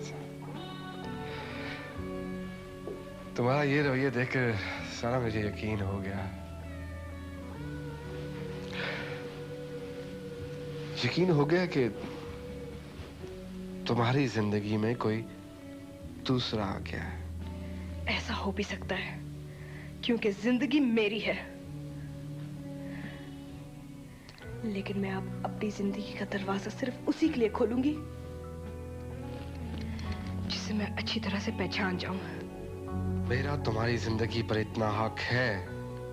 से। तुम्हारा ये रवैया देखकर सारा मुझे यकीन हो गया। यकीन हो गया कि तुम्हारी जिंदगी में कोई दूसरा आ गया है। ऐसा हो भी सकता है, क्योंकि जिंदगी मेरी है। लेकिन मैं अब अपनी जिंदगी का दरवाजा सिर्फ उसी के लिए खोलूंगी जिसे मैं अच्छी तरह से पहचान जाऊं। मेरा तुम्हारी जिंदगी पर इतना हक है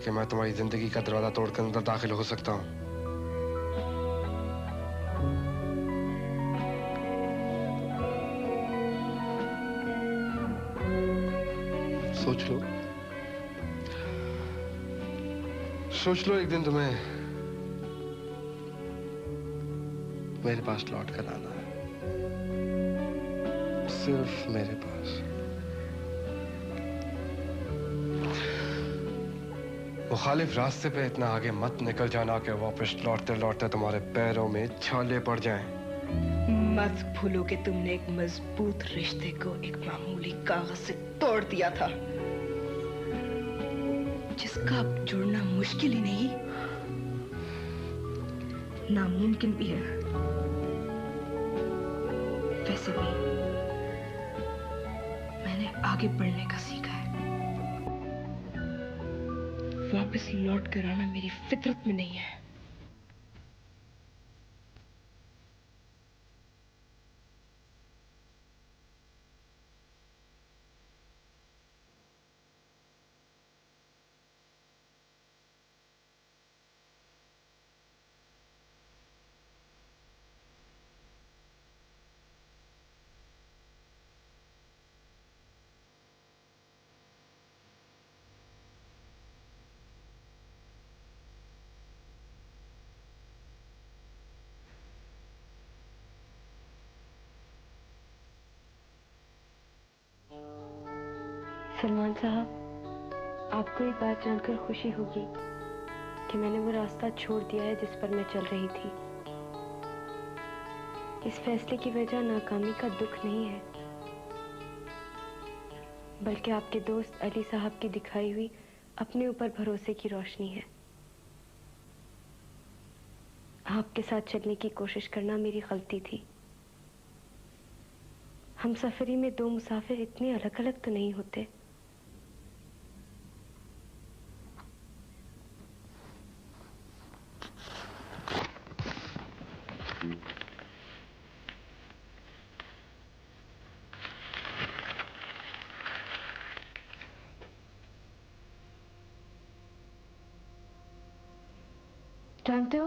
कि मैं तुम्हारी जिंदगी का दरवाजा तोड़कर अंदर दाखिल हो सकता हूं। सोच लो, सोच लो, एक दिन तुम्हें मेरे पास लौट कर आना है, सिर्फ मेरे पास। मुखालिफ रास्ते पे इतना आगे मत निकल जाना कि वापस लौटते लौटते तुम्हारे पैरों में छाले पड़ जाएं। मत भूलो कि तुमने एक मजबूत रिश्ते को एक मामूली कागज से तोड़ दिया था, जिसका अब जुड़ना मुश्किल ही नहीं, नामुमकिन भी है। वैसे भी मैंने आगे बढ़ने का सीखा है। वापस लौट कर आना मेरी फितरत में नहीं है। सलमान साहब, आपको ये बात जानकर खुशी होगी कि मैंने वो रास्ता छोड़ दिया है जिस पर मैं चल रही थी। इस फैसले की वजह नाकामी का दुख नहीं है, बल्कि आपके दोस्त अली साहब की दिखाई हुई अपने ऊपर भरोसे की रोशनी है। आपके साथ चलने की कोशिश करना मेरी गलती थी। हम सफरी में दो मुसाफिर इतने अलग अलग तो नहीं होते। जानते हो,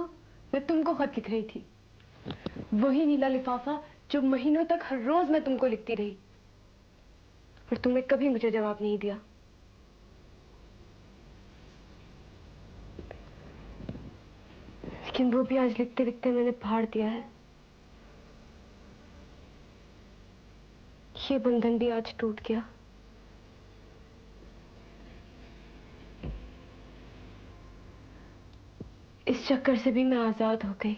मैं तुमको खत लिख रही थी। वही नीला लिफाफा जो महीनों तक हर रोज मैं तुमको लिखती रही, पर तुमने कभी मुझे जवाब नहीं दिया। लेकिन वो भी आज लिखते लिखते मैंने फाड़ दिया है। ये बंधन भी आज टूट गया। इस चक्कर से भी मैं आजाद हो गई।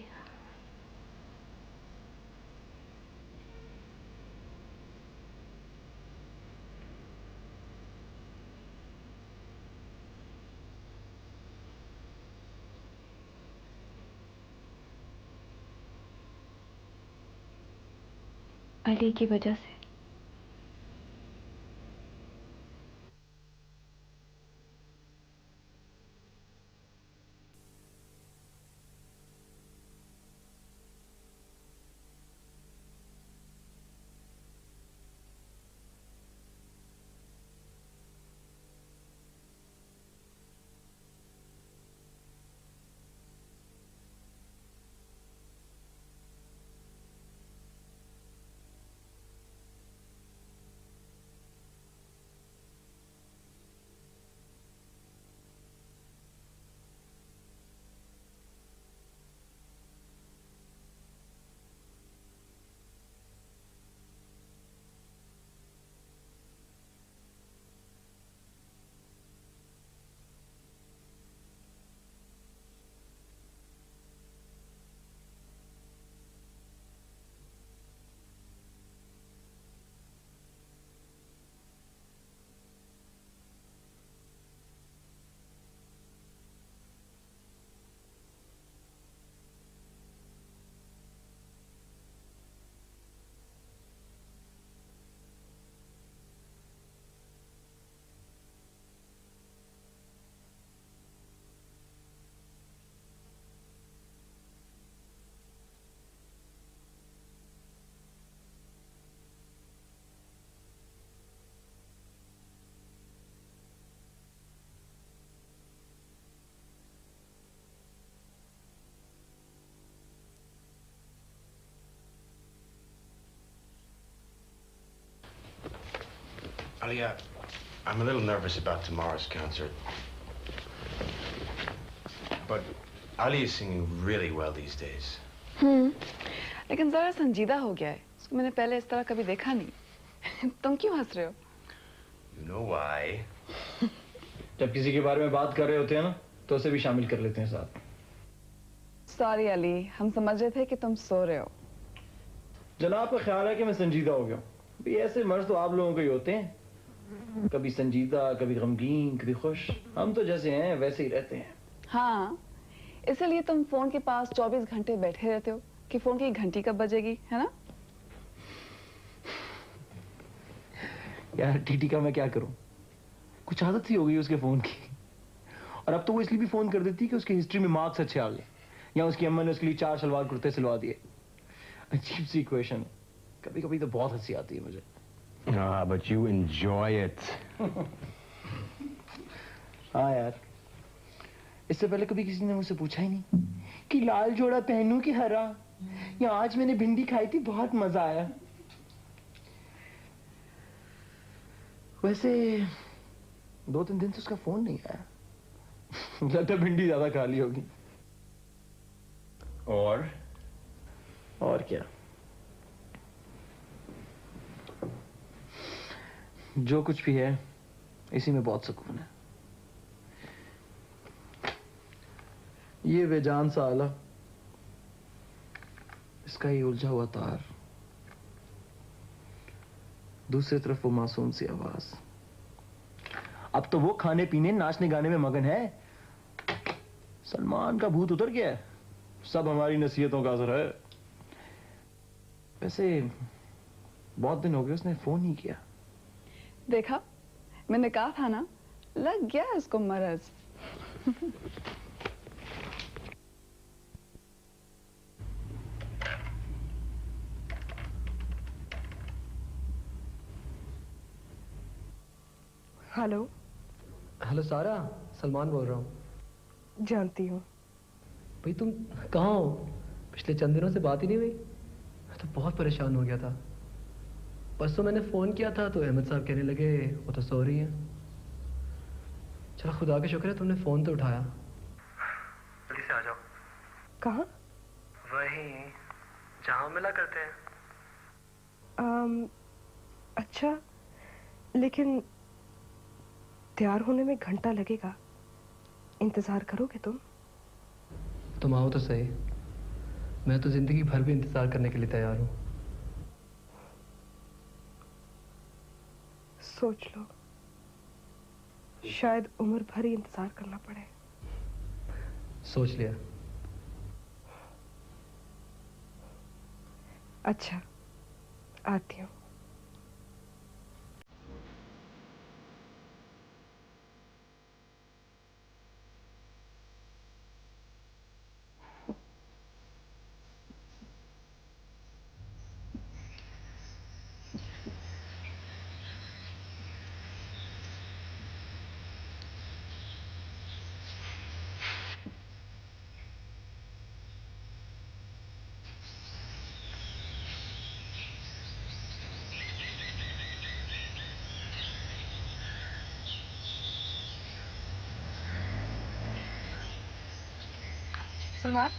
अली की वजह से। Alia, I'm a little nervous about tomorrow's concert. But Ali is singing really well these days. लेकिन जरा संजीदा हो गया है। उसको मैंने पहले इस तरह कभी देखा नहीं। तुम क्यों हंस रहे हो? You know why? जब किसी के बारे में बात कर रहे होते हैं ना, तो उसे भी शामिल कर लेते हैं साथ। सॉरी अली, हम समझ रहे थे कि तुम सो रहे हो। जनाब का ख्याल है कि मैं संजीदा हो गया हूँ। भी ऐसे मर्द तो आप लोगों के ही होते हैं, कभी संजीदा, कभी गमगीन, कभी खुश। हम तो जैसे हैं वैसे ही रहते हैं। हाँ, इसलिए तुम फोन के पास 24 घंटे बैठे रहते हो कि फोन की घंटी कब बजेगी, है ना? यार टीटी का मैं क्या करूं, कुछ आदत सी हो गई उसके फोन की। और अब तो वो इसलिए भी फोन कर देती है कि उसकी हिस्ट्री में मार्क्स अच्छे आ गए, या उसकी अम्मा ने उसके लिए 4 सलवार कुर्ते सिलवा दिए। अजीब सी इक्वेशन। कभी कभी तो बहुत हंसी आती है मुझे। But you enjoy it. हाँ यार, इससे पहले कभी किसी ने मुझसे पूछा ही नहीं कि लाल जोड़ा पहनूं कि हरा, या आज मैंने भिंडी खाई थी बहुत मजा आया। वैसे 2-3 दिन से उसका फोन नहीं आया। लगता है भिंडी ज्यादा खा ली होगी। और क्या, जो कुछ भी है इसी में बहुत सुकून है। ये बेजान सा आला, इसका ही उलझा हुआ तार, दूसरी तरफ वो मासूम सी आवाज। अब तो वो खाने पीने नाचने गाने में मगन है। सलमान का भूत उतर गया है। सब हमारी नसीहतों का असर है। वैसे बहुत दिन हो गए उसने फोन नहीं किया। देखा, मैंने कहा था ना, लग गया इसको मरज। हेलो। हेलो सारा, सलमान बोल रहा हूँ। जानती हूँ। भाई तुम कहाँ हो? पिछले चंद दिनों से बात ही नहीं हुई। मैं तो बहुत परेशान हो गया था। परसों मैंने फ़ोन किया था तो अहमद साहब कहने लगे वो तो सो रही है। चलो खुदा का शुक्र है तुमने फ़ोन तो उठाया। जल्दी से आ जाओ। कहाँ? वहीं जहाँ मिला करते हैं। अच्छा, लेकिन तैयार होने में घंटा लगेगा। इंतजार करोगे तुम? तुम आओ तो सही। मैं तो जिंदगी भर भी इंतजार करने के लिए तैयार हूँ। सोच लो, शायद उम्र भर ही इंतजार करना पड़े। सोच लिया। अच्छा, आती हूँ। सलमान,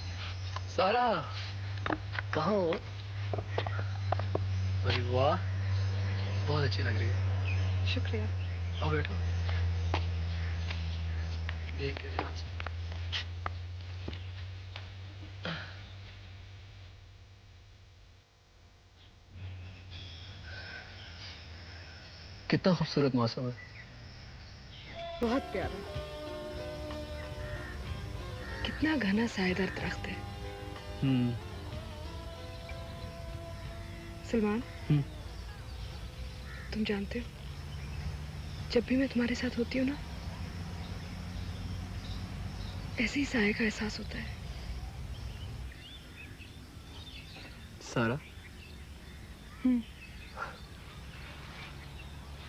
सारा कहाँ हो? अरे वाह, बहुत अच्छी लग रही है। शुक्रिया। आओ बैठो। एक है। कितना खूबसूरत मौसम है। बहुत प्यारा। कितना घना साएदार दरख्त है। सलमान, तुम जानते हो, जब भी मैं तुम्हारे साथ होती हूँ ना, ऐसे ही साए का एहसास होता है। सारा,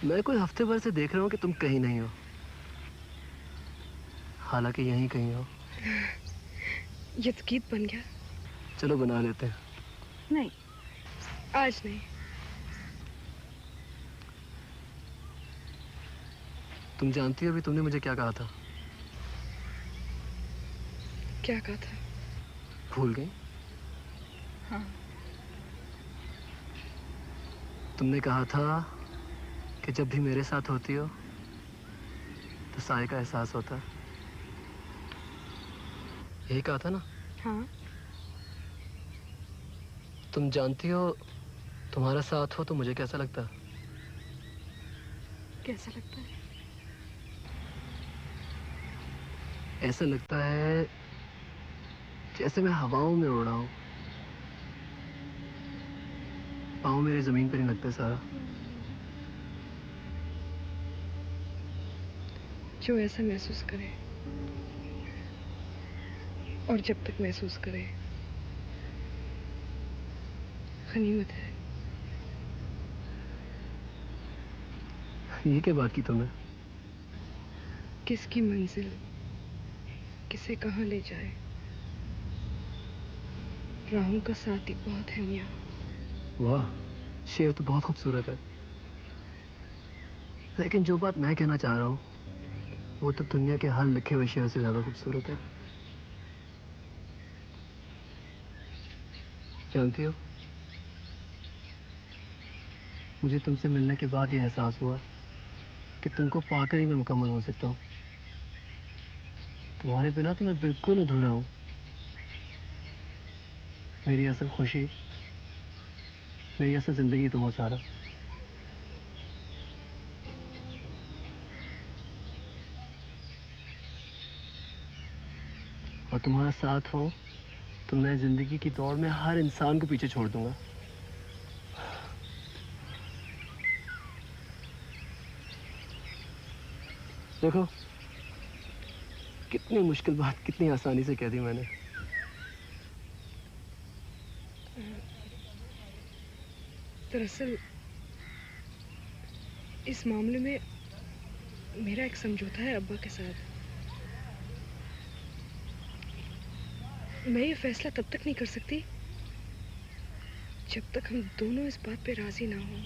मैं कोई हफ्ते भर से देख रहा हूँ कि तुम कहीं नहीं हो, हालांकि यहीं कहीं हो। ये तो गीत बन गया। चलो बना लेते हैं। नहीं, आज नहीं। तुम जानती हो अभी तुमने मुझे क्या कहा था? क्या कहा था? भूल गई? हाँ। तुमने कहा था कि जब भी मेरे साथ होती हो तो साए का एहसास होता है। यही कहा था ना? हाँ। तुम जानती हो तुम्हारा साथ हो तो मुझे कैसा लगता है? कैसा लगता है? ऐसा लगता है जैसे मैं हवाओं में उड़ रहा हूं। पाँव मेरे जमीन पर नहीं लगते सारा। जो ऐसा महसूस करे और जब तक महसूस करे गनीमत है। ये क्या बात की तुमने? किसकी मंजिल किसे कहाँ ले जाए, राहों का साथ ही बहुत है मियां। वाह, शेर तो बहुत खूबसूरत है। लेकिन जो बात मैं कहना चाह रहा हूँ वो तो दुनिया के हर लिखे हुए शेर से ज्यादा खूबसूरत है। जानती हो, मुझे तुमसे मिलने के बाद ये एहसास हुआ कि तुमको पाकर ही मैं मुकम्मल हो सकता हूँ। तुम्हारे बिना तो मैं बिल्कुल अधूरा हूँ। मेरी असल खुशी, मेरी असल जिंदगी तुम हो सारा। और तुम्हारा साथ हो तो मैं जिंदगी की दौड़ में हर इंसान को पीछे छोड़ दूंगा। देखो, कितनी मुश्किल बात कितनी आसानी से कह दी मैंने। दरअसल इस मामले में मेरा एक समझौता है अब्बा के साथ। मैं ये फैसला तब तक नहीं कर सकती जब तक हम दोनों इस बात पे राजी ना हों।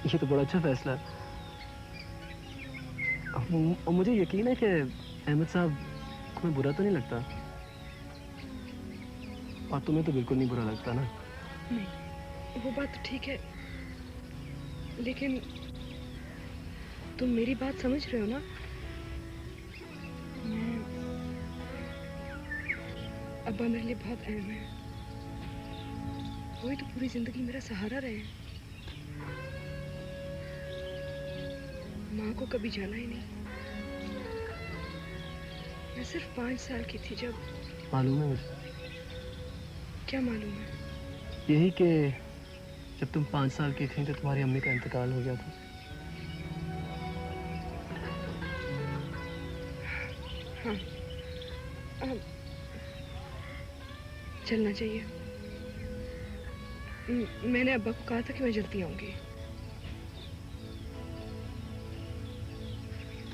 ये तो बड़ा अच्छा फैसला है। और मुझे यकीन है कि अहमद साहब को मैं बुरा तो नहीं लगता, और तुम्हें तो बिल्कुल नहीं बुरा लगता ना? नहीं, वो बात तो ठीक है, लेकिन तुम मेरी बात समझ रहे हो ना? अब्बा मेरे लिए बहुत अहम है। वही तो पूरी जिंदगी मेरा सहारा रहे हैं। माँ को कभी जाना ही नहीं। मैं सिर्फ 5 साल की थी जब। मालूम है मुझे। क्या मालूम है? यही कि जब तुम 5 साल की थी तो तुम्हारी अम्मी का इंतकाल हो गया था। हाँ, अब चलना चाहिए। मैंने अब्बा को कहा था कि मैं जल्दी आऊंगी।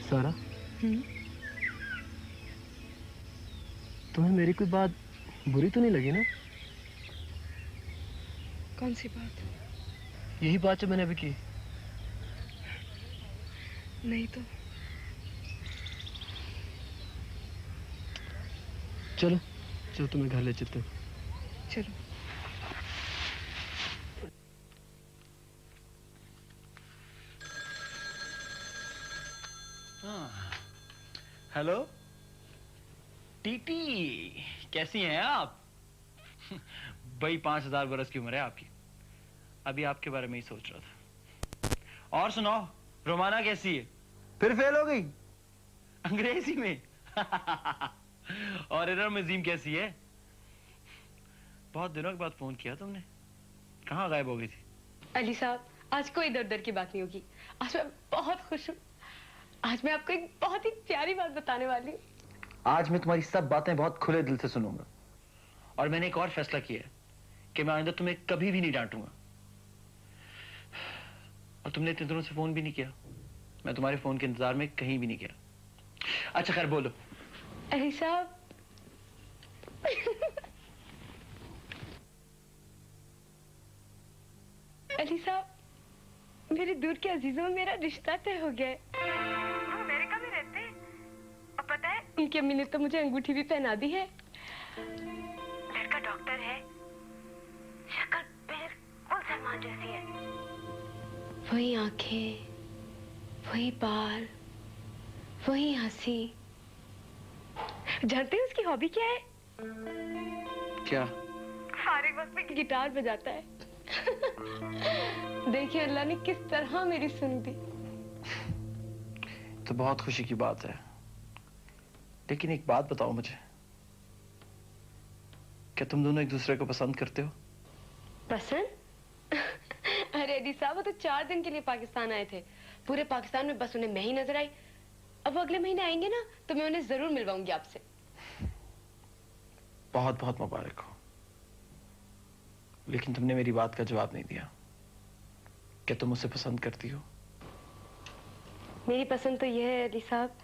सारा, तुम्हें मेरी कोई बात बुरी तो नहीं लगी ना? कौन सी बात? यही बात जो मैंने अभी की। नहीं तो। चलो चलो, तुम्हें घर ले चलते हैं। चलो। हेलो टीटी, कैसी हैं आप? भाई 5000 बरस की उम्र है आपकी। अभी आपके बारे में ही सोच रहा था। और सुनाओ, रोमाना कैसी है? फिर फेल हो गई अंग्रेजी में? और इरम नजीम कैसी है? बहुत दिनों के बाद फोन किया तुमने, कहाँ गायब हो गई थी? अली साहब, आज कोई दर दर की बात नहीं होगी। आज मैं बहुत खुश हूँ। आज मैं आपको एक बहुत ही प्यारी बात बताने वाली हूँ। आज मैं तुम्हारी सब बातें बहुत खुले दिल से सुनूंगा। और मैंने एक और फैसला किया है कि मैं आइंदा तुम्हें कभी भी नहीं डांटूंगा। और तुमने इतने दिनों से फोन भी नहीं किया। मैं तुम्हारे फोन के इंतजार में कहीं भी नहीं गया। अच्छा खैर, बोलो। अली साहब, अली साहब, मेरे दूर के अजीजों में मेरा रिश्ता तय हो गया है। वो अमेरिका में रहते हैं और पता है उनकी अम्मी ने तो मुझे अंगूठी भी पहना दी है। लड़का डॉक्टर है, शक्ल बिल्कुल सलमान जैसी है। वही आंखें, वही बाल, वही हंसी। जानते हैं उसकी हॉबी क्या है? क्या? फारिग वक्त में गिटार बजाता है। देखिए अल्लाह ने किस तरह मेरी सुन दी। तो बहुत खुशी की बात है, लेकिन एक बात बताओ मुझे, क्या तुम दोनों एक दूसरे को पसंद करते हो? पसंद? अरे अली साहब, वो तो 4 दिन के लिए पाकिस्तान आए थे। पूरे पाकिस्तान में बस उन्हें मैं ही नजर आई। अब वो अगले महीने आएंगे ना, तो मैं उन्हें जरूर मिलवाऊंगी आपसे। बहुत बहुत मुबारक हो। लेकिन तुमने मेरी बात का जवाब नहीं दिया। क्या तुम उसे पसंद करती हो? मेरी पसंद तो यह है अली साहब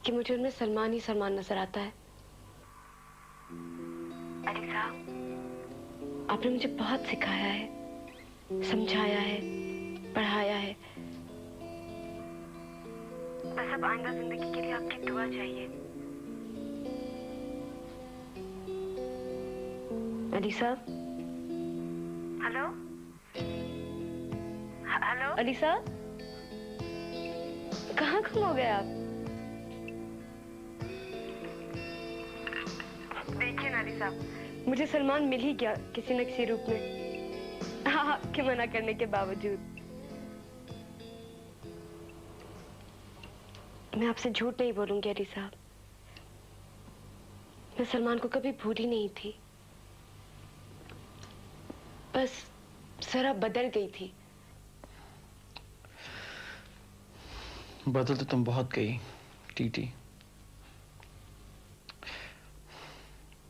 कि मुझे उनमें सलमान ही सलमान नजर आता है। अली साहब, आपने मुझे बहुत सिखाया है, समझाया है, पढ़ाया है। बस अब आइंदा जिंदगी के लिए आपकी दुआ चाहिए। अली साहब, हेलो हेलो अली साहब, कहाँ गुम हो गए आप? देखिए ना अली साहब, मुझे सलमान मिल ही गया किसी न किसी रूप में, आपके मना करने के बावजूद। मैं आपसे झूठ नहीं बोलूंगी अली साहब, मैं सलमान को कभी भूली नहीं थी, बस जरा बदल गई थी। बदल तो तुम बहुत गई टीटी।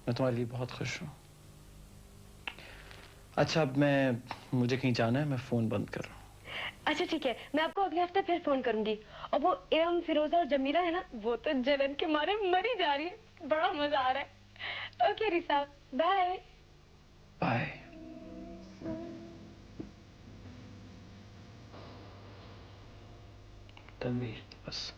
मैं तुम्हारे लिए बहुत खुश हूं। अच्छा, अब मुझे कहीं जाना है, मैं फोन बंद कर रहा हूं। अच्छा ठीक है, मैं आपको अगले हफ्ते फिर फोन करूंगी। और वो इरम, फिरोजा और जमीला है ना, वो तो जलन के मारे मरी जा रही है। बड़ा मजा आ रहा है। ओके अली साहब, बाय बाय। तन्वीर, बस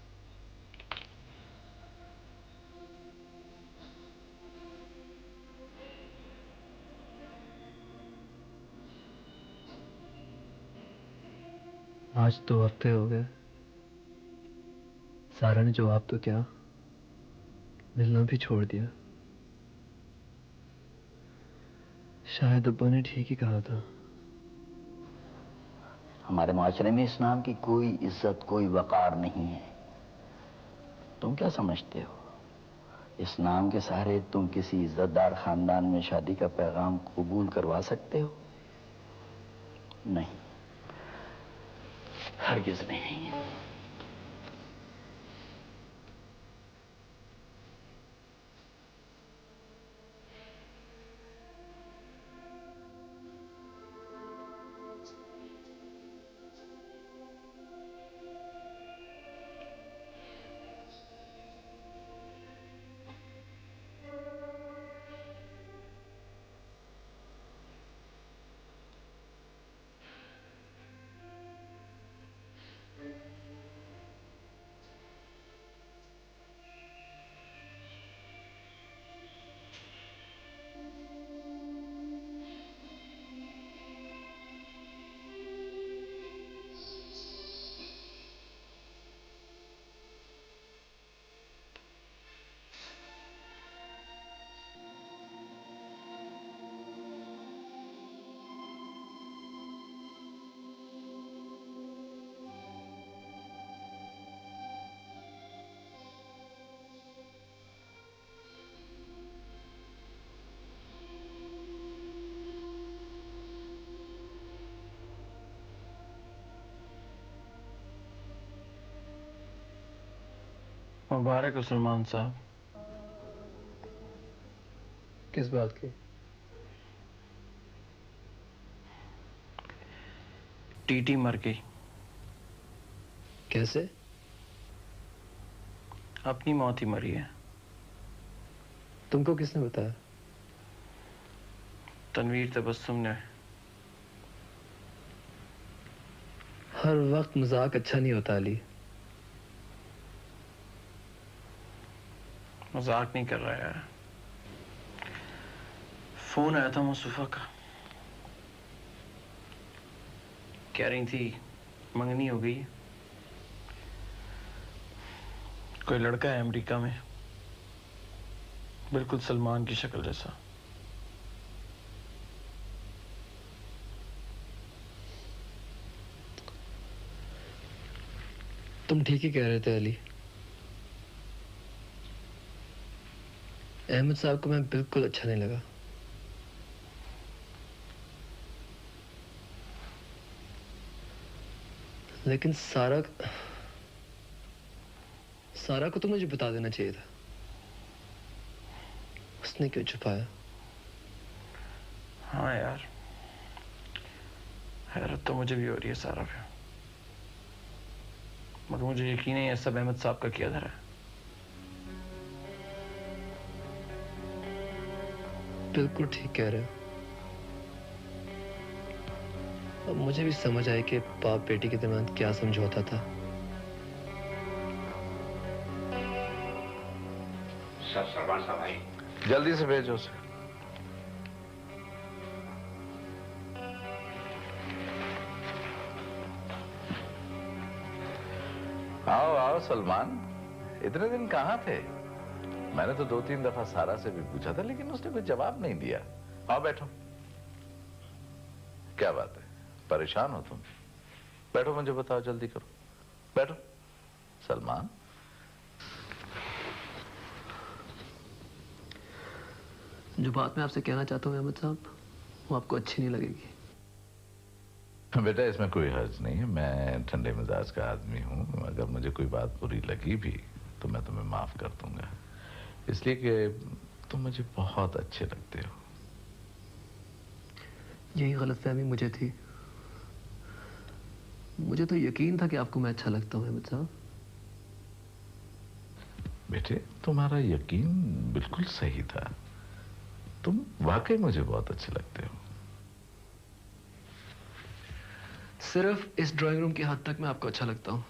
आज 2 हफ्ते हो गए, सारा ने जवाब तो क्या, मिलना भी छोड़ दिया। शायद अब्बा ने ठीक ही कहा था। हमारे माशरे में इस नाम की कोई इज्जत, कोई वकार नहीं है। तुम क्या समझते हो, इस नाम के सहारे तुम किसी इज्जतदार खानदान में शादी का पैगाम कबूल करवा सकते हो? नहीं, हरगिज नहीं। मुबारक हो सलमान साहब। किस बात की? टीटी मर गई। कैसे? अपनी मौत ही मरी है। तुमको किसने बताया? तनवीर तबस्सुम ने हर वक्त मजाक अच्छा नहीं होता अली। मजाक नहीं कर रहा यार। फोन आया था मुस्तफा का, कह रही थी मंगनी हो गई। कोई लड़का है अमेरिका में, बिल्कुल सलमान की शक्ल जैसा। तुम ठीक ही कह रहे थे अली। अहमद साहब को मैं बिल्कुल अच्छा नहीं लगा। लेकिन सारा को तो मुझे बता देना चाहिए था। उसने क्यों छुपाया? हाँ यार, हैरत तो मुझे भी हो रही है सारा पे, मगर मुझे यकीन है ये सब अहमद साहब का किया धरा है। बिल्कुल ठीक कह रहे हो। अब मुझे भी समझ आया कि बाप बेटी के दरमियान क्या समझौता था। सरमान साहब भाई, जल्दी से भेजो उसे। आओ आओ सलमान, इतने दिन कहाँ थे? मैंने तो 2-3 दफा सारा से भी पूछा था, लेकिन उसने कोई जवाब नहीं दिया। आओ बैठो। क्या बात है, परेशान हो तुम? बैठो, मुझे बताओ, जल्दी करो, बैठो। सलमान, जो बात मैं आपसे कहना चाहता हूँ अहमद साहब, वो आपको अच्छी नहीं लगेगी। बेटा इसमें कोई हर्ज नहीं है, मैं ठंडे मिजाज का आदमी हूँ। अगर मुझे कोई बात बुरी लगी भी तो मैं तुम्हें माफ कर दूंगा, इसलिए कि तुम मुझे बहुत अच्छे लगते हो। यही गलतफहमी मुझे थी। मुझे तो यकीन था कि आपको मैं अच्छा लगता हूँ अहमद साहब। बेटे तुम्हारा यकीन बिल्कुल सही था, तुम वाकई मुझे बहुत अच्छे लगते हो। सिर्फ इस ड्राइंग रूम की हद तक मैं आपको अच्छा लगता हूँ,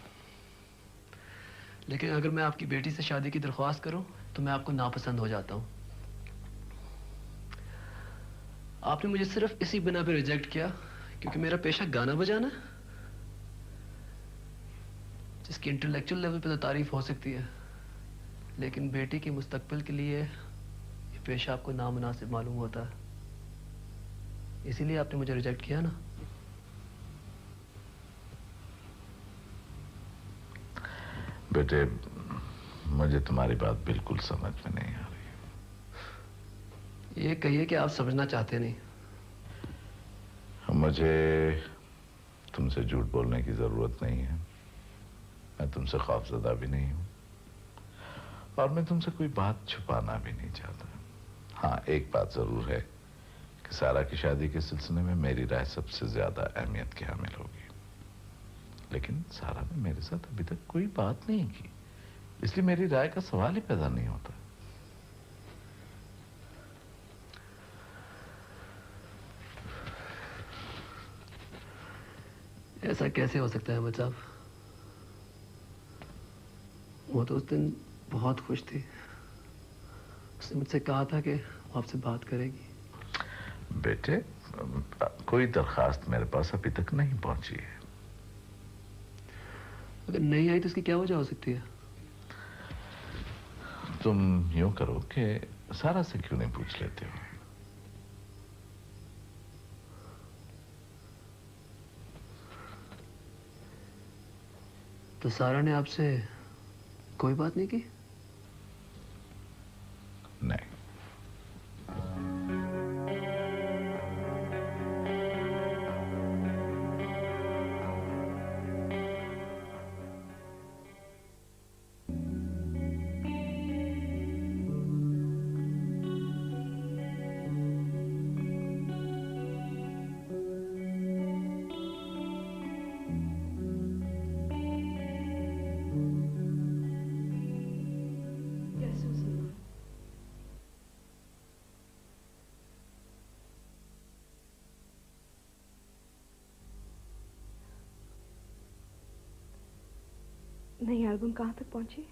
लेकिन अगर मैं आपकी बेटी से शादी की दरख्वास्त करूं तो मैं आपको नापसंद हो जाता हूं। आपने मुझे सिर्फ इसी बिना पे रिजेक्ट किया क्योंकि मेरा पेशा गाना बजाना है, जिसकी इंटेलेक्चुअल लेवल पे तो तारीफ हो सकती है, लेकिन बेटी के मुस्तकबिल के लिए ये पेशा आपको नामुनासिब मालूम होता है। इसीलिए आपने मुझे रिजेक्ट किया ना। बेटे मुझे तुम्हारी बात बिल्कुल समझ में नहीं आ रही। ये कहिए कि आप समझना चाहते नहीं। मुझे तुमसे झूठ बोलने की जरूरत नहीं है, मैं तुमसे खौफजदा भी नहीं हूं, और मैं तुमसे कोई बात छुपाना भी नहीं चाहता। हाँ, एक बात जरूर है कि सारा की शादी के सिलसिले में मेरी राय सबसे ज्यादा अहमियत की हामिल होगी, लेकिन सारा ने मेरे साथ अभी तक कोई बात नहीं की, इसलिए मेरी राय का सवाल ही पैदा नहीं होता। ऐसा कैसे हो सकता है अहमद साहब? वो तो उस दिन बहुत खुश थी, उसने मुझसे कहा था कि वो आपसे बात करेगी। बेटे कोई दरखास्त मेरे पास अभी तक नहीं पहुंची है। अगर नहीं आई तो इसकी क्या वजह हो सकती है? तुम यूं करो कि सारा से क्यों नहीं पूछ लेते हो? तो सारा ने आपसे कोई बात नहीं की? नहीं। नई एल्बम कहाँ तक पहुंची?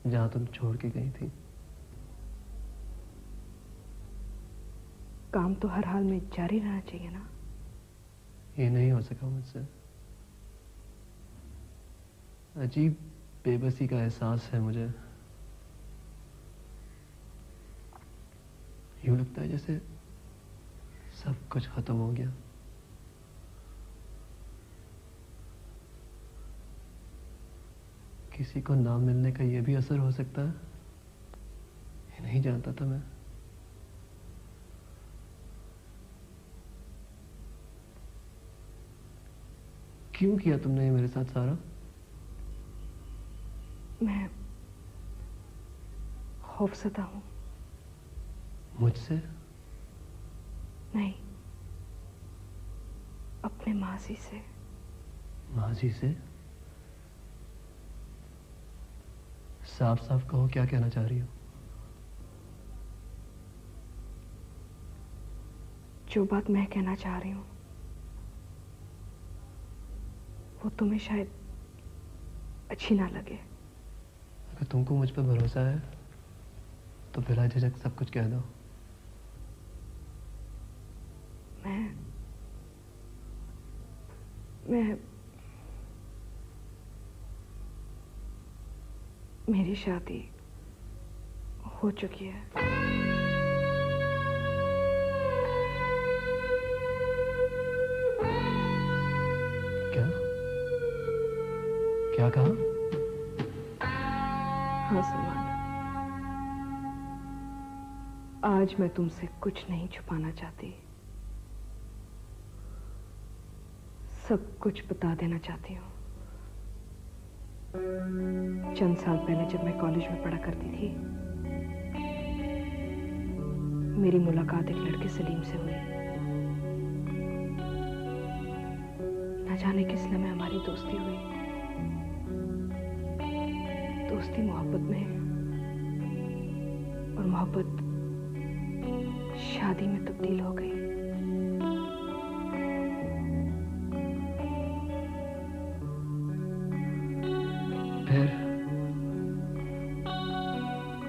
जहां तुम छोड़ के गई थी। काम तो हर हाल में जारी रहना चाहिए ना। ये नहीं हो सका मुझसे। अजीब बेबसी का एहसास है मुझे। यूं लगता है जैसे सब कुछ खत्म हो गया। किसी को ना मिलने का ये भी असर हो सकता है, ये नहीं जानता था मैं। क्यों किया तुमने ये मेरे साथ सारा? मैं खौफज़दा हूं। मुझसे? नहीं, अपने माजी से। माजी से? साफ साफ कहो, क्या कहना चाह रही हो? जो बात मैं कहना चाह रही हूं वो तुम्हें शायद अच्छी ना लगे। अगर तुमको मुझ पर भरोसा है तो बिला झिझक सब कुछ कह दो। मेरी शादी हो चुकी है। क्या? क्या कहा? हाँ सलमान, आज मैं तुमसे कुछ नहीं छुपाना चाहती, सब कुछ बता देना चाहती हूँ। चंद साल पहले जब मैं कॉलेज में पढ़ा करती थी, मेरी मुलाकात एक लड़के सलीम से हुई। न जाने किस लम्हे हमारी दोस्ती हुई। दोस्ती मोहब्बत में और मोहब्बत शादी में तब्दील हो गई।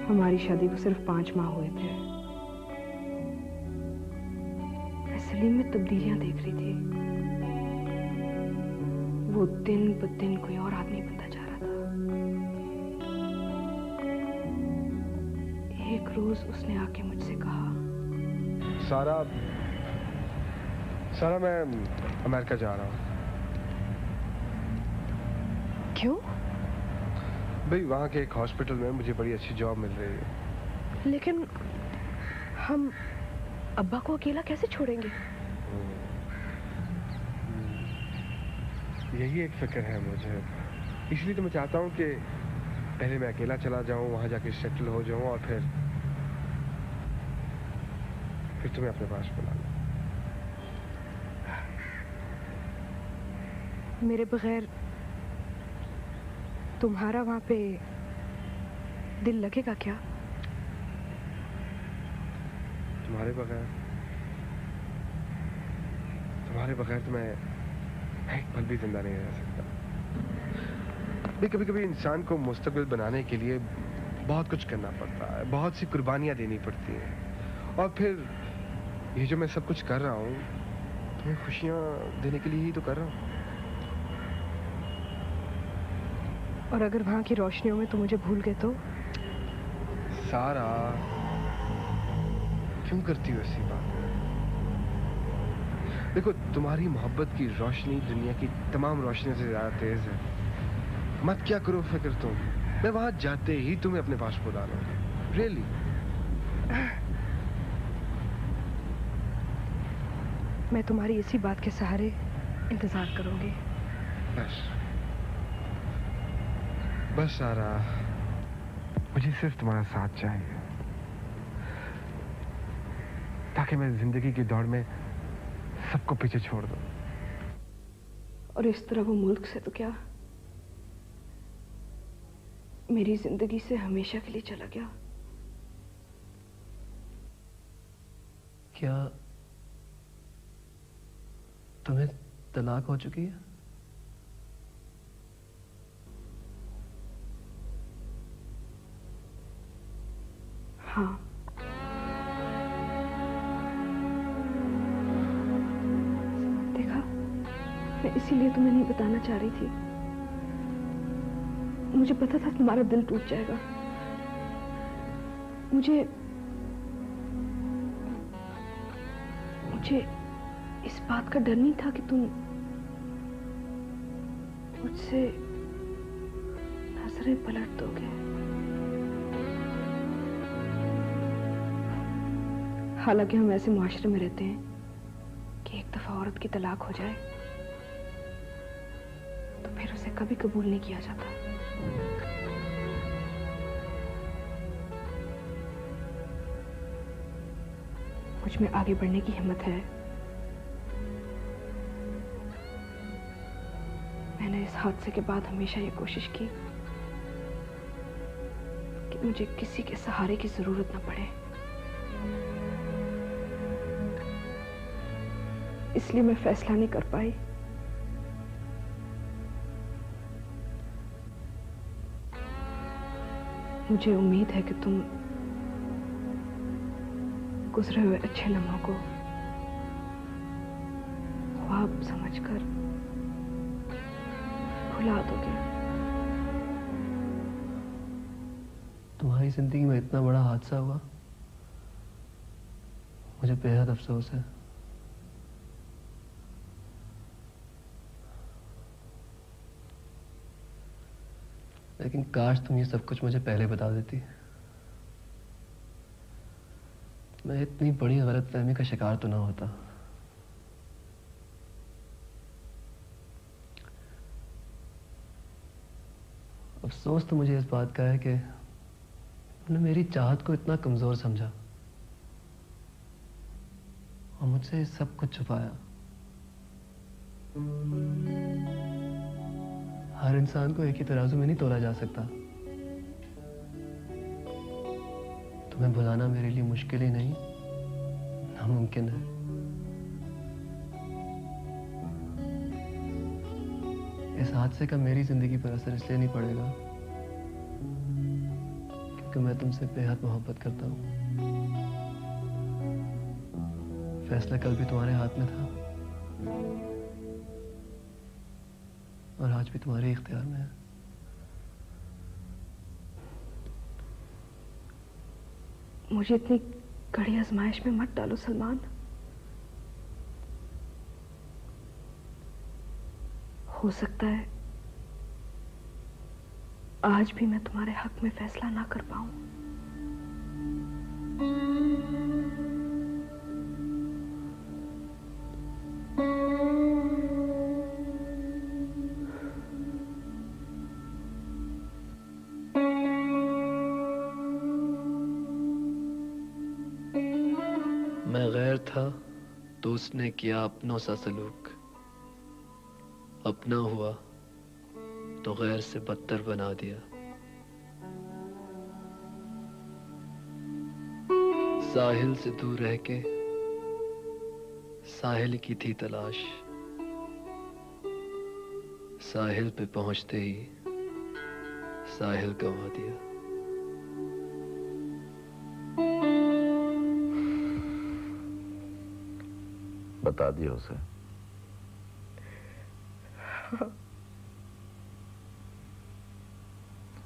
हमारी शादी को सिर्फ 5 माह हुए थे। मैं सलीम में तब्दीलियां देख रही थी। वो दिन ब दिन कोई और आदमी बनता जा रहा था। एक रोज उसने आके मुझसे कहा, सारा मैं अमेरिका जा रहा हूँ। क्यों? भाई वहाँ के एक हॉस्पिटल में मुझे बड़ी अच्छी जॉब मिल रही है। लेकिन हम अब्बा को अकेला कैसे छोड़ेंगे? यही एक फिक्र है मुझे, इसलिए तो मैं चाहता हूँ कि पहले मैं अकेला चला जाऊँ, वहाँ जाके सेटल हो जाऊँ और फिर तुम्हें अपने पास बुला लूँ। मेरे बगैर तुम्हारा वहां पे दिल लगेगा क्या? तुम्हारे बगैर तो मैं एक पल भी जिंदा नहीं रह सकता। कभी कभी इंसान को मुस्तकबिल बनाने के लिए बहुत कुछ करना पड़ता है, बहुत सी कुर्बानियां देनी पड़ती हैं, और फिर ये जो मैं सब कुछ कर रहा हूँ तुम्हें खुशियां देने के लिए ही तो कर रहा हूँ। और अगर वहां की रोशनियों में तुम मुझे भूल गए तो? सारा, क्यों करती हो ऐसी बात? देखो, तुम्हारी मोहब्बत की रोशनी दुनिया की तमाम रोशनियों से ज्यादा तेज है। मत क्या करो फिक्र तुम, मैं वहां जाते ही तुम्हें अपने पास बुला लूंगा। रियली? मैं तुम्हारी इसी बात के सहारे इंतजार करूंगी। बस सारा, मुझे सिर्फ तुम्हारा साथ चाहिए ताकि मैं जिंदगी की दौड़ में सबको पीछे छोड़ दूं। और इस तरह वो मुल्क से तो क्या, मेरी जिंदगी से हमेशा के लिए चला गया। क्या तुम्हें तलाक हो चुकी है? हाँ, देखा, मैं इसीलिए तुम्हें नहीं बताना चाह रही थी। मुझे पता था तुम्हारा दिल टूट जाएगा। मुझे इस बात का डर नहीं था कि तुम मुझसे नजरें पलट दोगे। हालांकि हम ऐसे मुआशरे में रहते हैं कि एक दफा औरत की तलाक हो जाए तो फिर उसे कभी कबूल नहीं किया जाता। मुझ में आगे बढ़ने की हिम्मत है। मैंने इस हादसे के बाद हमेशा ये कोशिश की कि मुझे किसी के सहारे की जरूरत न पड़े। इसलिए मैं फैसला नहीं कर पाई। मुझे उम्मीद है कि तुम गुजरे हुए अच्छे लम्हों को ख्वाब समझकर भुला दोगे। तुम्हारी जिंदगी में इतना बड़ा हादसा हुआ, मुझे बेहद अफसोस है। लेकिन काश तुम ये सब कुछ मुझे पहले बता देती। मैं इतनी बड़ी गलतफहमी का शिकार तो ना होता। अफसोस तो मुझे इस बात का है कि तुमने मेरी चाहत को इतना कमजोर समझा और मुझसे ये सब कुछ छुपाया। हर इंसान को एक ही तराजू में नहीं तोला जा सकता। तुम्हें भुलाना मेरे लिए मुश्किल ही नहीं, नामुमकिन है। इस हादसे का मेरी जिंदगी पर असर इसलिए नहीं पड़ेगा क्योंकि मैं तुमसे बेहद मोहब्बत करता हूँ। फैसला कल भी तुम्हारे हाथ में था और आज भी तुम्हारे इख्तियार में है। मुझे इतनी कड़ी आजमाइश में मत डालो सलमान। हो सकता है आज भी मैं तुम्हारे हक में फैसला ना कर पाऊं। मैं गैर था तो उसने किया अपनों सा सलूक, अपना हुआ तो गैर से बदतर बना दिया। साहिल से दूर रह के साहिल की थी तलाश, साहिल पे पहुंचते ही साहिल गंवा दिया। बता दिया उसे?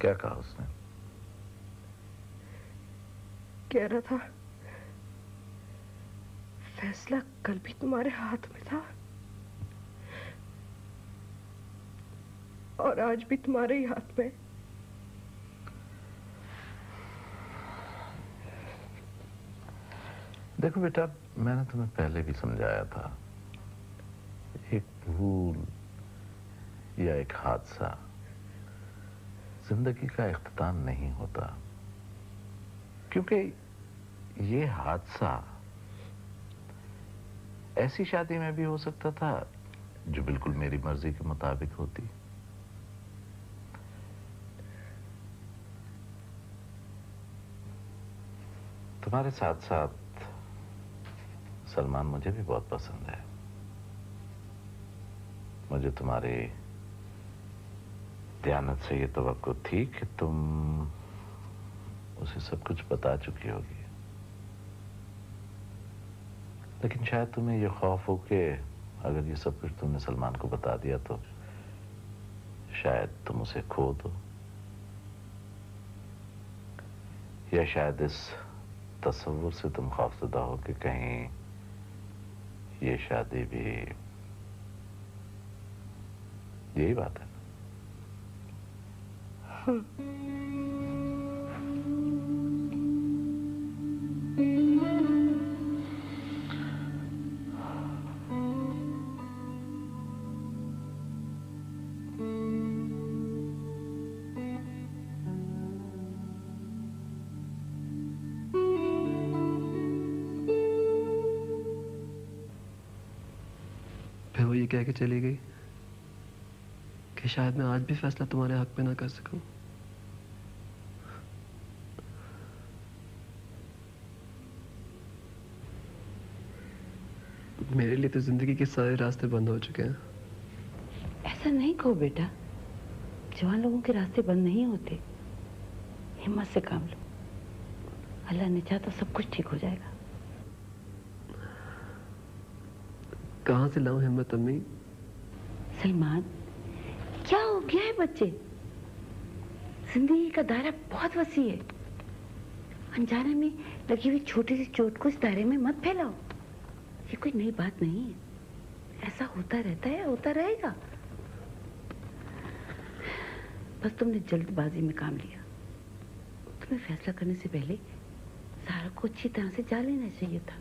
क्या कहा उसने? कह रहा था फैसला कल भी तुम्हारे हाथ में था और आज भी तुम्हारे ही हाथ में। देखो बेटा, मैंने तुम्हें पहले भी समझाया था, एक भूल या एक हादसा जिंदगी का इख्तिताम नहीं होता, क्योंकि ये हादसा ऐसी शादी में भी हो सकता था जो बिल्कुल मेरी मर्जी के मुताबिक होती। तुम्हारे साथ साथ सलमान मुझे भी बहुत पसंद है। मुझे तुम्हारी दयानत से ये तवक्को थी कि तुम उसे सब कुछ बता चुकी होगी, लेकिन शायद तुम्हें ये खौफ हो कि अगर ये सब कुछ तुमने सलमान को बता दिया तो शायद तुम उसे खो दो, या शायद इस तस्वुर से तुम खौफजदा हो कि कहीं ये शादी भी, यही बात है। फिर वो ये कह के चली गई कि शायद मैं आज भी फैसला तुम्हारे हक में ना कर सकूं। मेरे लिए तो जिंदगी के सारे रास्ते बंद हो चुके हैं। ऐसा नहीं कहो बेटा, जवान लोगों के रास्ते बंद नहीं होते। हिम्मत से काम लो, अल्लाह ने चाहा तो सब कुछ ठीक हो जाएगा। कहां से लाऊं हिम्मत अम्मी? सलमान, क्या हो गया है बच्चे? जिंदगी का दायरा बहुत वसी है। अनजाने में लगी हुई छोटी सी चोट को इस दायरे में मत फैलाओ। ये कोई नई बात नहीं है, ऐसा होता रहता है, होता रहेगा। बस तुमने जल्दबाजी में काम लिया। तुम्हें फैसला करने से पहले सारा को अच्छी तरह से जान लेना चाहिए था।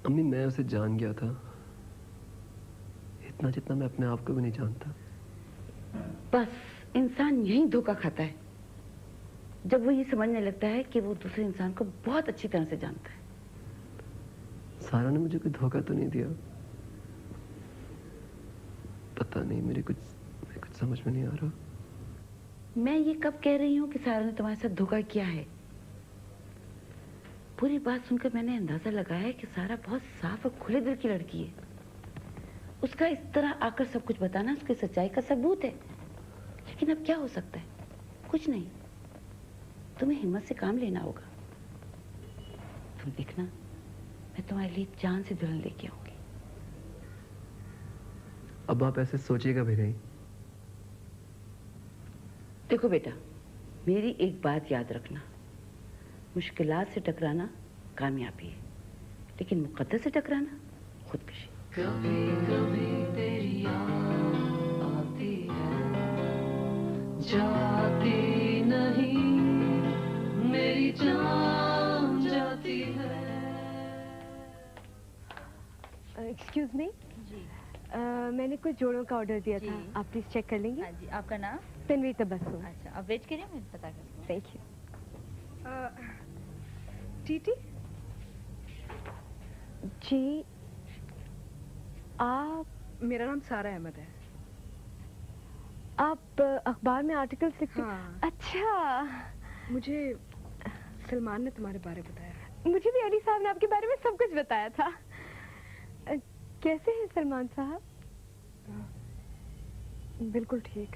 अम्मी, मैं उसे जान गया था, इतना जितना मैं अपने आप को भी नहीं जानता। बस इंसान यही धोखा खाता है, जब वो ये समझने लगता है कि वो दूसरे इंसान को बहुत अच्छी तरह से जानता है। सारा ने मुझे कोई धोखा तो नहीं दिया? पता नहीं, मेरे कुछ समझ में नहीं आ रहा। मैं ये कब कह रही हूँ कि सारा ने तुम्हारे साथ धोखा किया है? पूरी बात सुनकर मैंने अंदाजा लगाया है कि सारा बहुत साफ और खुले दिल की लड़की है। उसका इस तरह आकर सब कुछ बताना उसकी सच्चाई का सबूत है। लेकिन अब क्या हो सकता है? कुछ नहीं, तुम्हें हिम्मत से काम लेना होगा। तुम देखना, मैं तुम्हारे लिए जान से दुल्हन लेके आऊंगी। अब आप ऐसे सोचिएगा भी नहीं। देखो बेटा, मेरी एक बात याद रखना, मुश्किलात से टकराना कामयाबी है, लेकिन मुकद्दर से टकराना खुदकुशी। कभी कभी तेरी याद आती है, जाती नहीं, मेरी जान जाती है। एक्सक्यूज मी जी, मैंने कुछ जोड़ों का ऑर्डर दिया था, आप प्लीज चेक कर लेंगे? हाँ जी। आपका नाम? तन्वी तबस्सुम। अच्छा, आप वेट करिए, मैं पता करती हूँ। Thank you. टीटी जी, आप? मेरा नाम सारा अहमद है। आप अखबार में आर्टिकल्स लिखते हैं? हाँ। अच्छा, मुझे सलमान ने तुम्हारे बारे में बताया। मुझे भी अली साहब ने आपके बारे में सब कुछ बताया था। कैसे हैं सलमान साहब? बिल्कुल ठीक।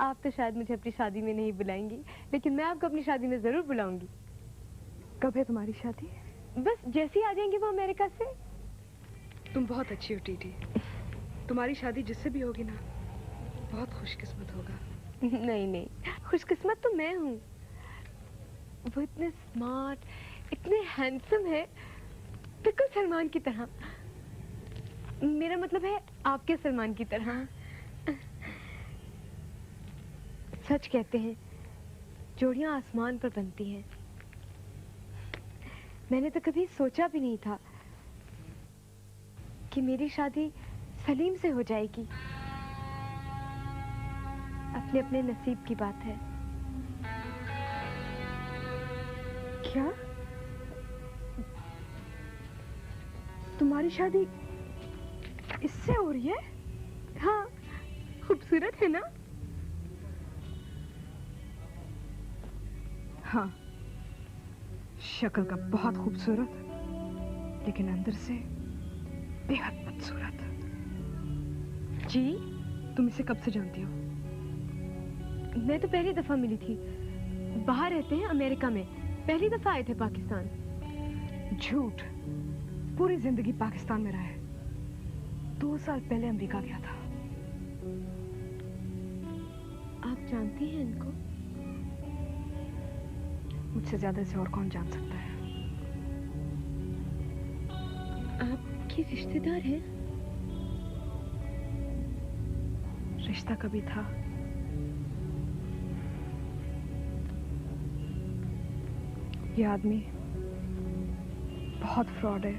आप तो शायद मुझे अपनी शादी में नहीं बुलाएंगी, लेकिन मैं आपको अपनी शादी में जरूर बुलाऊंगी। कब है तुम्हारी शादी? बस जैसे ही आ जाएंगे वो अमेरिका से। तुम बहुत अच्छी हो टीटी। तुम्हारी शादी जिससे भी होगी ना, बहुत खुशकिस्मत होगा। नहीं नहीं, खुशकिस्मत तो मैं हूँ। वो इतने स्मार्ट, इतने हैंडसम है, बिल्कुल सलमान की तरह। मेरा मतलब है आपके सलमान की तरह। सच कहते हैं, जोड़ियां आसमान पर बनती हैं। मैंने तो कभी सोचा भी नहीं था कि मेरी शादी सलीम से हो जाएगी। अपने अपने नसीब की बात है। क्या तुम्हारी शादी इससे हो रही है? हाँ, खूबसूरत है ना? हाँ, शक्ल का बहुत खूबसूरत, लेकिन अंदर से बेहद बदसूरत। जी? तुम इसे कब से जानती हो? मैं तो पहली दफा मिली थी। बाहर रहते हैं अमेरिका में, पहली दफा आए थे पाकिस्तान। झूठ, पूरी जिंदगी पाकिस्तान में रहा है। 2 साल पहले अमेरिका गया था। आप जानती हैं इनको? मुझसे ज्यादा से और कौन जान सकता है? आपके रिश्तेदार हैं? रिश्ता कभी था, ये आदमी बहुत फ्रॉड है,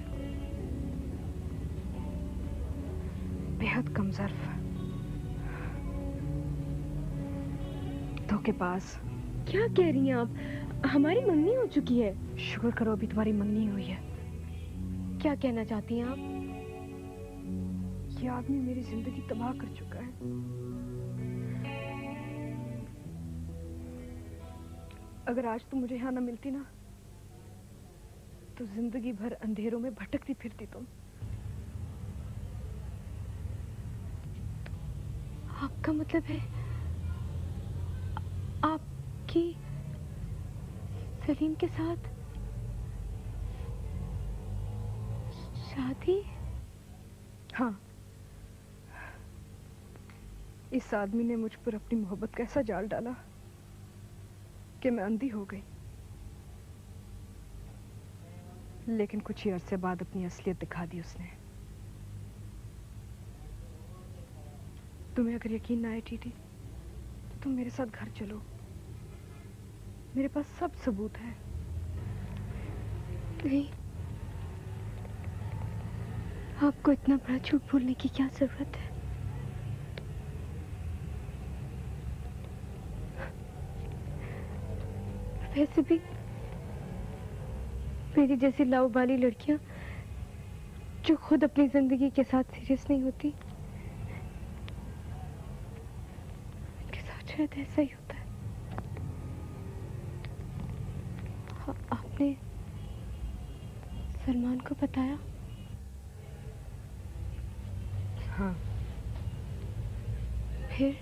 बेहद कमजोर, धोखेबाज। क्या कह रही हैं आप? हमारी मंगनी हो चुकी है। शुक्र करो अभी तुम्हारी मंगनी हुई है। क्या कहना चाहती हैं आप? ये आदमी मेरी जिंदगी तबाह कर चुका है। अगर आज तुम मुझे यहाँ ना मिलती ना, तो जिंदगी भर अंधेरों में भटकती फिरती तुम। आपका मतलब है आपकी सलीम के साथ शादी? हाँ, इस आदमी ने मुझ पर अपनी मोहब्बत का ऐसा जाल डाला कि मैं अंधी हो गई। लेकिन कुछ ही अरसे बाद अपनी असलियत दिखा दी उसने। तुम्हें अगर यकीन ना आए टीटी, तो तुम मेरे साथ घर चलो। मेरे पास सब सबूत है। नहीं, आपको इतना बड़ा झूठ बोलने की क्या जरूरत है? वैसे भी मेरी जैसी लाउबाली लड़कियां जो खुद अपनी जिंदगी के साथ सीरियस नहीं होती, उनके साथ शायद ऐसा ही होता है। आपने सलमान को बताया? हाँ। फिर?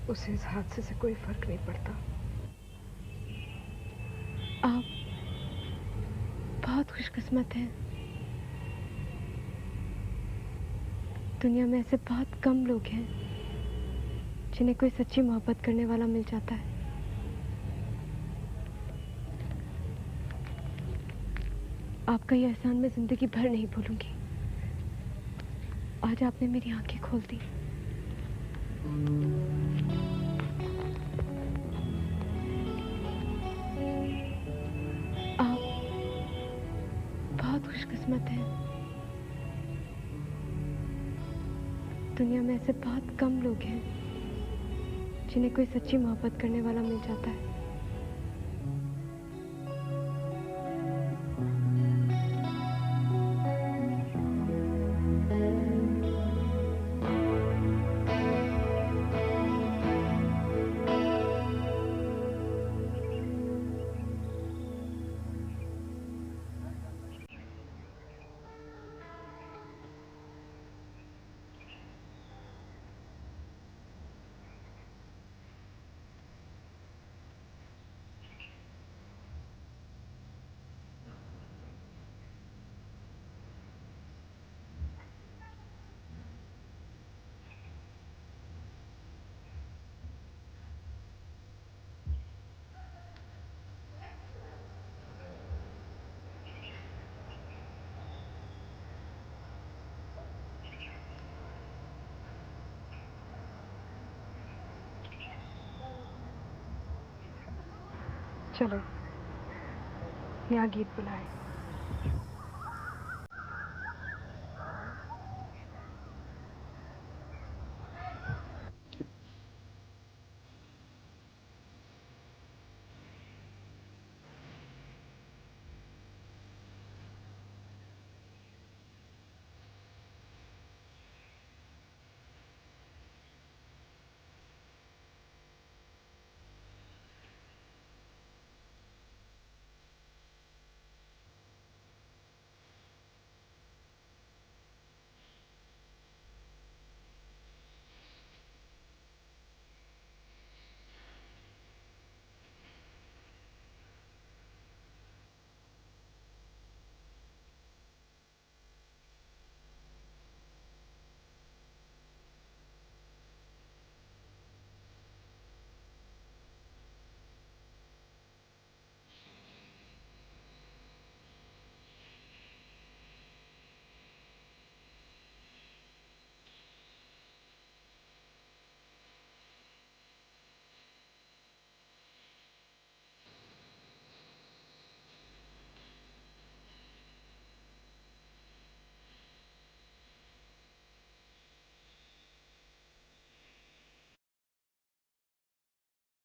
उसे इस हादसे से कोई फर्क नहीं पड़ता। आप बहुत खुशकिस्मत हैं। दुनिया में ऐसे बहुत कम लोग हैं जिन्हें कोई सच्ची मोहब्बत करने वाला मिल जाता है। आपका ये एहसान मैं जिंदगी भर नहीं भूलूंगी। आज आपने मेरी आंखें खोल दी। आप बहुत खुशकिस्मत हैं। दुनिया में ऐसे बहुत कम लोग हैं जिन्हें कोई सच्ची मोहब्बत करने वाला मिल जाता है। चलो, यहाँ गीत बुलाए।